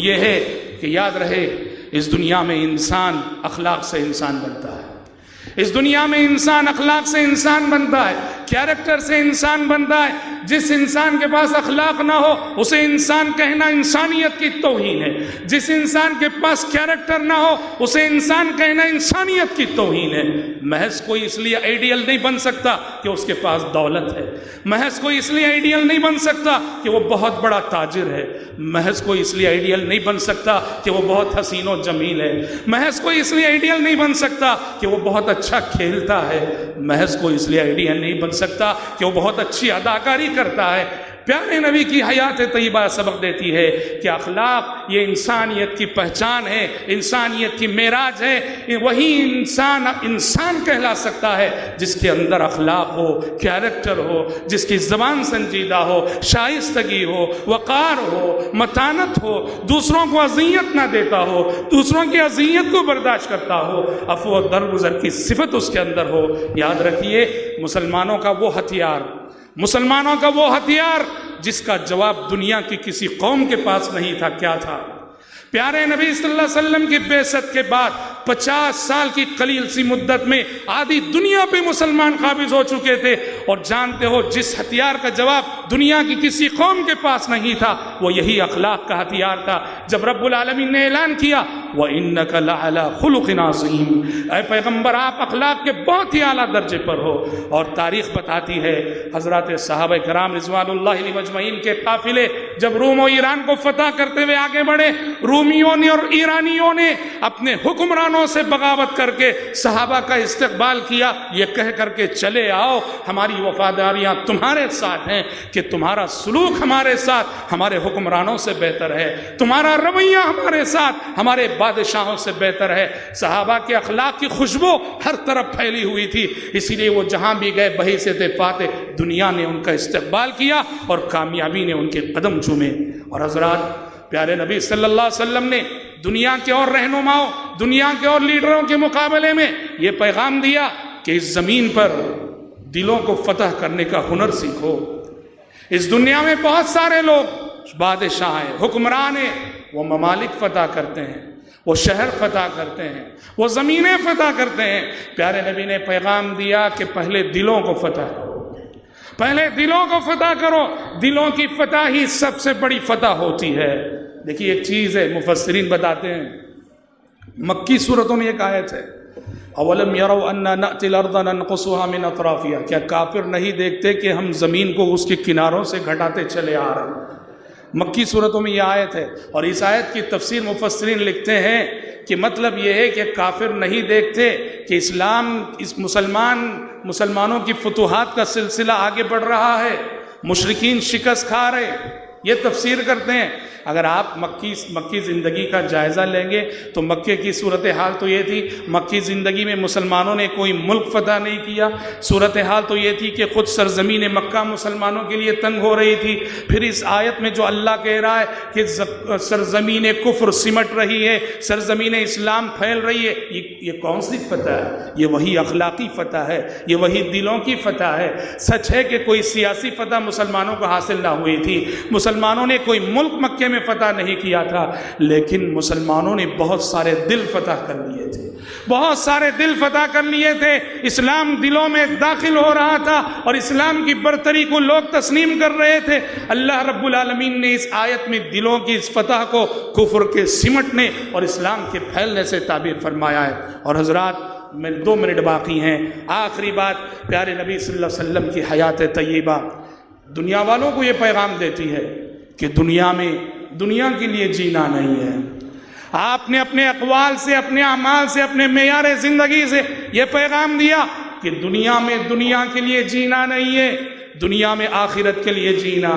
یہ ہے کہ یاد رہے اس دنیا میں انسان اخلاق سے انسان بنتا ہے، اس دنیا میں انسان اخلاق سے انسان بنتا ہے، کیریکٹر سے انسان بنتا ہے۔ جس انسان کے پاس اخلاق نہ ہو اسے انسان کہنا انسانیت کی توہین ہے، جس انسان کے پاس کیریکٹر نہ ہو اسے انسان کہنا انسانیت کی توہین ہے۔ محض کوئی اس لیے آئیڈیل نہیں بن سکتا کہ اس کے پاس دولت ہے، محض کوئی اس لیے آئیڈیل نہیں بن سکتا کہ وہ بہت بڑا تاجر ہے، محض کوئی اس لیے آئیڈیل نہیں بن سکتا کہ وہ بہت حسین و جمیل ہے، محض کوئی اس لیے آئیڈیل نہیں بن سکتا کہ وہ بہت اچھا کھیلتا ہے، محض کوئی اس لیے آئیڈیل نہیں بن سکتا کہ وہ بہت اچھی اداکاری کرتا ہے۔ پیارے نبی کی حیات طیبہ سبق دیتی ہے کہ اخلاق یہ انسانیت کی پہچان ہے، انسانیت کی معراج ہے۔ وہی انسان کہلا سکتا ہے جس کے اندر اخلاق ہو، کیریکٹر ہو، جس کی زبان سنجیدہ ہو، شائستگی ہو، وقار ہو، متانت ہو، دوسروں کو اذیت نہ دیتا ہو، دوسروں کی اذیت کو برداشت کرتا ہو، عفو و درگزر کی صفت اس کے اندر ہو۔ یاد رکھیے مسلمانوں کا وہ ہتھیار جس کا جواب دنیا کی کسی قوم کے پاس نہیں تھا، کیا تھا؟ پیارے نبی صلی اللہ علیہ وسلم کی بعثت کے بعد 50 سال کی قلیل سی مدت میں آدھی دنیا پہ مسلمان قابض ہو چکے تھے، اور جانتے ہو جس ہتھیار کا جواب دنیا کی کسی قوم کے پاس نہیں تھا وہ یہی اخلاق کا ہتھیار تھا۔ جب رب العالمین نے اعلان کیا وَإِنَّكَ لَعَلَىٰ خُلُقٍ عَظِيمٍ، اے پیغمبر آپ اخلاق کے بہت ہی اعلیٰ درجے پر ہو۔ اور تاریخ بتاتی ہے حضرات صحابہ کرام رضوان اللہ علیہم اجمعین کے قافلے جب روم و ایران کو فتح کرتے ہوئے آگے بڑھے، رومیوں نے اور ایرانیوں نے اپنے حکمرانوں سے بغاوت کر کے صحابہ کا استقبال کیا، یہ کہہ کر کے چلے آؤ ہماری وفاداریاں تمہارے ساتھ ہیں کہ تمہارا سلوک ہمارے ساتھ ہمارے حکمرانوں سے بہتر ہے، تمہارا رویہ ہمارے ساتھ ہمارے بادشاہوں سے بہتر ہے۔ صحابہ کے اخلاق کی خوشبو ہر طرف پھیلی ہوئی تھی، اسی لیے وہ جہاں بھی گئے بحیثیت فاتح دنیا نے ان کا استقبال کیا اور کامیابی نے ان کے قدم چومے۔ اور حضرات پیارے نبی صلی اللہ علیہ وسلم نے دنیا کے اور رہنماؤں، دنیا کے اور لیڈروں کے مقابلے میں یہ پیغام دیا کہ اس زمین پر دلوں کو فتح کرنے کا ہنر سیکھو۔ اس دنیا میں بہت سارے لوگ بادشاہ ہیں، حکمران ہیں، وہ ممالک فتح کرتے ہیں، وہ شہر فتح کرتے ہیں، وہ زمینیں فتح کرتے ہیں۔ پیارے نبی نے پیغام دیا کہ پہلے دلوں کو فتح کرو، پہلے دلوں کو فتح کرو۔ دلوں کی فتح ہی سب سے بڑی فتح ہوتی ہے۔ دیکھیے ایک چیز ہے، مفسرین بتاتے ہیں مکی صورتوں میں ایک آیت ہے اولم یروا انا نأتی الارض ننقصها من اطرافها، کیا کافر نہیں دیکھتے کہ ہم زمین کو اس کے کناروں سے گھٹاتے چلے آ رہے ہیں؟ مکی صورتوں میں یہ آیت ہے، اور اس آیت کی تفسیر مفسرین لکھتے ہیں کہ مطلب یہ ہے کہ کافر نہیں دیکھتے کہ اسلام مسلمانوں کی فتوحات کا سلسلہ آگے بڑھ رہا ہے، مشرکین شکست کھا رہے۔ یہ تفسیر کرتے ہیں۔ اگر آپ مکی زندگی کا جائزہ لیں گے تو مکے کی صورتحال تو یہ تھی، مکی زندگی میں مسلمانوں نے کوئی ملک فتح نہیں کیا، صورتحال تو یہ تھی کہ خود سرزمین مکہ مسلمانوں کے لیے تنگ ہو رہی تھی۔ پھر اس آیت میں جو اللہ کہہ رہا ہے کہ سرزمین کفر سمٹ رہی ہے، سرزمین اسلام پھیل رہی ہے، یہ کون سی فتح ہے؟ یہ وہی اخلاقی فتح ہے، یہ وہی دلوں کی فتح ہے۔ سچ ہے کہ کوئی سیاسی فتح مسلمانوں کو حاصل نہ ہوئی تھی، مسلمانوں نے کوئی ملک مکے میں فتح نہیں کیا تھا، لیکن مسلمانوں نے بہت سارے دل فتح کر لیے تھے، بہت سارے دل فتح کر لیے تھے۔ اسلام دلوں میں داخل ہو رہا تھا اور اسلام کی برتری کو لوگ تسلیم کر رہے تھے۔ اللہ رب العالمین نے اس آیت میں دلوں کی اس فتح کو کفر کے سمٹنے اور اسلام کے پھیلنے سے تعبیر فرمایا ہے۔ اور حضرات 2 منٹ باقی ہیں، آخری بات پیارے نبی صلی اللہ علیہ وسلم کی حیات طیبہ دنیا والوں کو یہ پیغام دیتی ہے کہ دنیا کے لیے جینا نہیں ہے۔ آپ نے اپنے اقوال سے، اپنے اعمال سے، اپنے معیار زندگی سے یہ پیغام دیا کہ دنیا میں دنیا کے لیے جینا نہیں ہے، دنیا میں آخرت کے لیے جینا